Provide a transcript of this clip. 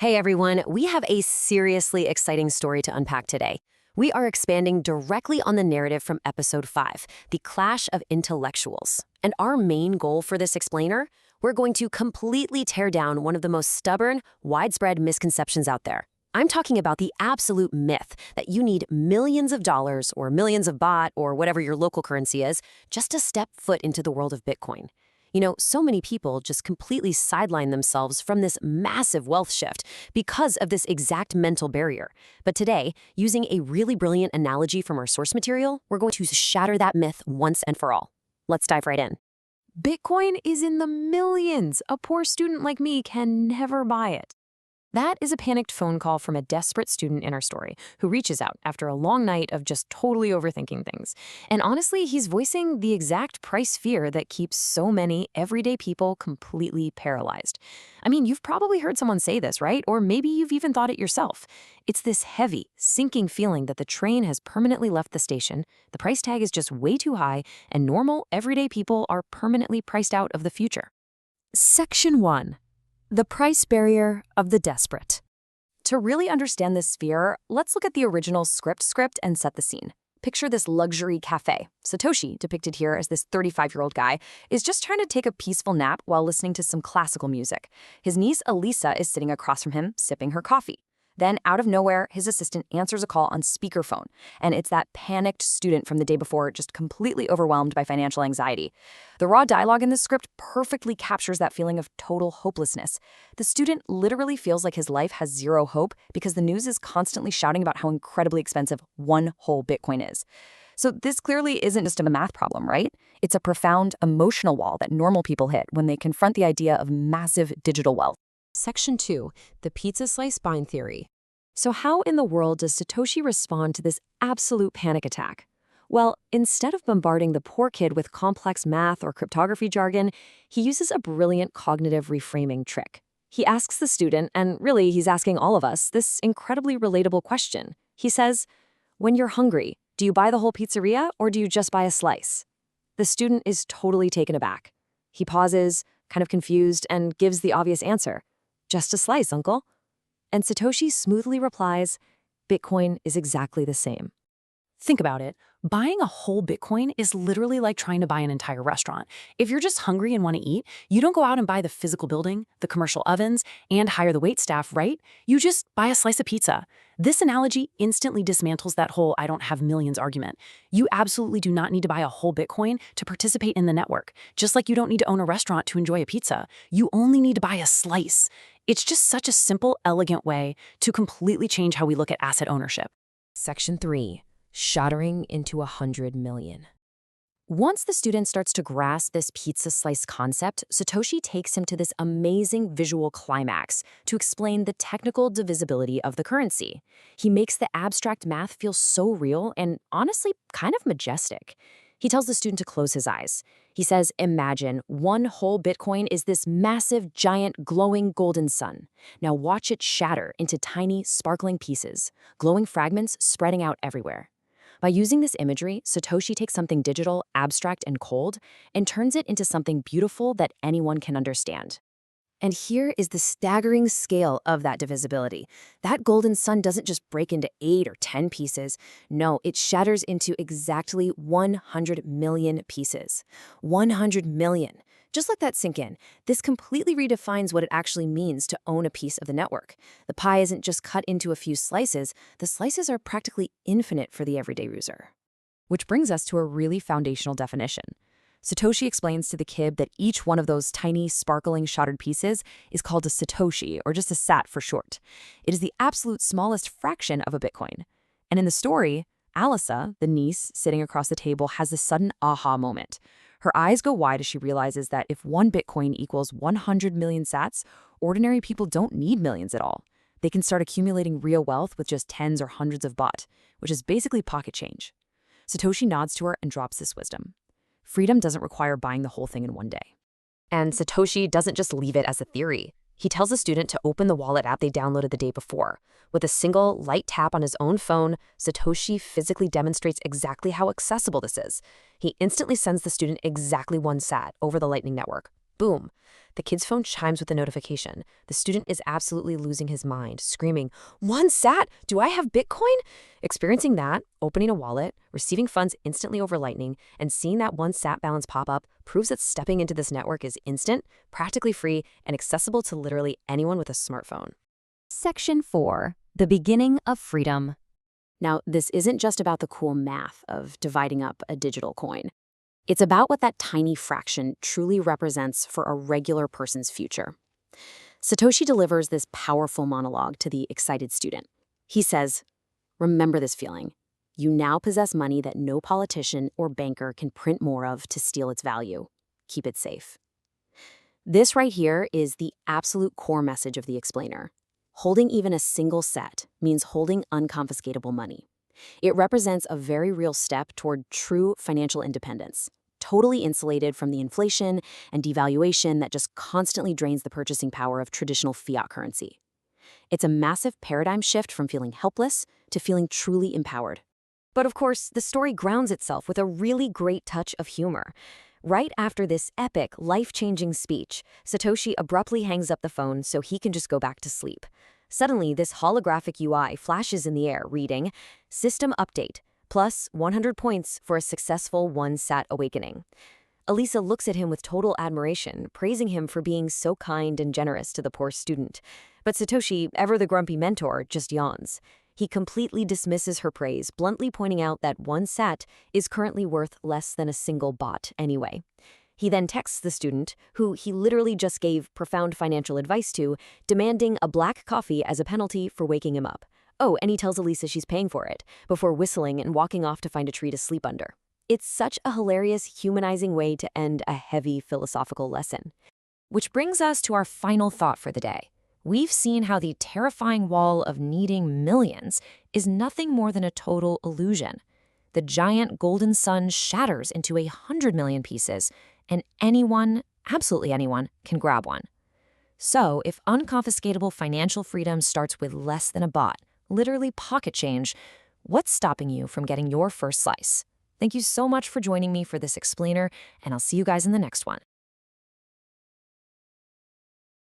Hey everyone, we have a seriously exciting story to unpack today. We are expanding directly on the narrative from episode 5, The Clash of Intellectuals. And our main goal for this explainer, we're going to completely tear down one of the most stubborn, widespread misconceptions out there. I'm talking about the absolute myth that you need millions of dollars or millions of baht or whatever your local currency is just to step foot into the world of Bitcoin. You know, so many people just completely sideline themselves from this massive wealth shift because of this exact mental barrier. But today, using a really brilliant analogy from our source material, we're going to shatter that myth once and for all. Let's dive right in. Bitcoin is in the millions. A poor student like me can never buy it. That is a panicked phone call from a desperate student in our story who reaches out after a long night of just totally overthinking things. And honestly, he's voicing the exact price fear that keeps so many everyday people completely paralyzed. I mean, you've probably heard someone say this, right? Or maybe you've even thought it yourself. It's this heavy, sinking feeling that the train has permanently left the station, the price tag is just way too high, and normal, everyday people are permanently priced out of the future. Section 1. The price barrier of the desperate. To really understand this fear, let's look at the original script and set the scene. Picture this luxury cafe. Satoshi, depicted here as this 35-year-old guy, is just trying to take a peaceful nap while listening to some classical music. His niece Elisa is sitting across from him, sipping her coffee. Then, out of nowhere, his assistant answers a call on speakerphone, and it's that panicked student from the day before, just completely overwhelmed by financial anxiety. The raw dialogue in this script perfectly captures that feeling of total hopelessness. The student literally feels like his life has zero hope because the news is constantly shouting about how incredibly expensive one whole Bitcoin is. So this clearly isn't just a math problem, right? It's a profound emotional wall that normal people hit when they confront the idea of massive digital wealth. Section 2, the pizza slice bind theory. So how in the world does Satoshi respond to this absolute panic attack? Well, instead of bombarding the poor kid with complex math or cryptography jargon, he uses a brilliant cognitive reframing trick. He asks the student, and really he's asking all of us, this incredibly relatable question. He says, when you're hungry, do you buy the whole pizzeria or do you just buy a slice? The student is totally taken aback. He pauses, kind of confused, and gives the obvious answer. Just a slice, uncle. And Satoshi smoothly replies, Bitcoin is exactly the same. Think about it. Buying a whole Bitcoin is literally like trying to buy an entire restaurant. If you're just hungry and want to eat, you don't go out and buy the physical building, the commercial ovens, and hire the wait staff, right? You just buy a slice of pizza. This analogy instantly dismantles that whole I don't have millions argument. You absolutely do not need to buy a whole Bitcoin to participate in the network, just like you don't need to own a restaurant to enjoy a pizza. You only need to buy a slice. It's just such a simple, elegant way to completely change how we look at asset ownership. Section 3. Shattering into 100 million. Once the student starts to grasp this pizza slice concept, Satoshi takes him to this amazing visual climax to explain the technical divisibility of the currency. He makes the abstract math feel so real and honestly kind of majestic. He tells the student to close his eyes. He says, imagine one whole Bitcoin is this massive, giant, glowing golden sun. Now watch it shatter into tiny, sparkling pieces, glowing fragments spreading out everywhere. By using this imagery, Satoshi takes something digital, abstract, and cold, and turns it into something beautiful that anyone can understand. And here is the staggering scale of that divisibility. That golden sun doesn't just break into 8 or 10 pieces. No, it shatters into exactly 100 million pieces. 100 million. Just let that sink in. This completely redefines what it actually means to own a piece of the network. The pie isn't just cut into a few slices. The slices are practically infinite for the everyday user. Which brings us to a really foundational definition. Satoshi explains to the kid that each one of those tiny, sparkling, shattered pieces is called a Satoshi, or just a sat for short. It is the absolute smallest fraction of a Bitcoin. And in the story, Alisa, the niece sitting across the table, has this sudden aha moment. Her eyes go wide as she realizes that if one Bitcoin equals 100 million sats, ordinary people don't need millions at all. They can start accumulating real wealth with just tens or hundreds of baht, which is basically pocket change. Satoshi nods to her and drops this wisdom. Freedom doesn't require buying the whole thing in one day. And Satoshi doesn't just leave it as a theory. He tells the student to open the wallet app they downloaded the day before. With a single, light tap on his own phone, Satoshi physically demonstrates exactly how accessible this is. He instantly sends the student exactly one sat over the Lightning Network. Boom. The kid's phone chimes with a notification. The student is absolutely losing his mind, screaming, "One sat? Do I have Bitcoin?" Experiencing that, opening a wallet, receiving funds instantly over Lightning, and seeing that one sat balance pop up proves that stepping into this network is instant, practically free, and accessible to literally anyone with a smartphone. Section 4. The beginning of freedom. Now, this isn't just about the cool math of dividing up a digital coin. It's about what that tiny fraction truly represents for a regular person's future. Satoshi delivers this powerful monologue to the excited student. He says, "Remember this feeling. You now possess money that no politician or banker can print more of to steal its value. Keep it safe." This right here is the absolute core message of the explainer. Holding even a single set means holding unconfiscatable money. It represents a very real step toward true financial independence, totally insulated from the inflation and devaluation that just constantly drains the purchasing power of traditional fiat currency. It's a massive paradigm shift from feeling helpless to feeling truly empowered. But of course, the story grounds itself with a really great touch of humor. Right after this epic, life-changing speech, Satoshi abruptly hangs up the phone so he can just go back to sleep. Suddenly, this holographic UI flashes in the air, reading, "System update, plus 100 points for a successful one-sat awakening." Elisa looks at him with total admiration, praising him for being so kind and generous to the poor student. But Satoshi, ever the grumpy mentor, just yawns. He completely dismisses her praise, bluntly pointing out that one sat is currently worth less than a single bot anyway. He then texts the student, who he literally just gave profound financial advice to, demanding a black coffee as a penalty for waking him up. Oh, and he tells Elisa she's paying for it, before whistling and walking off to find a tree to sleep under. It's such a hilarious, humanizing way to end a heavy philosophical lesson. Which brings us to our final thought for the day. We've seen how the terrifying wall of needing millions is nothing more than a total illusion. The giant golden sun shatters into 100 million pieces, and anyone, absolutely anyone, can grab one. So, if unconfiscatable financial freedom starts with less than a bot, literally pocket change, what's stopping you from getting your first slice? Thank you so much for joining me for this explainer, and I'll see you guys in the next one.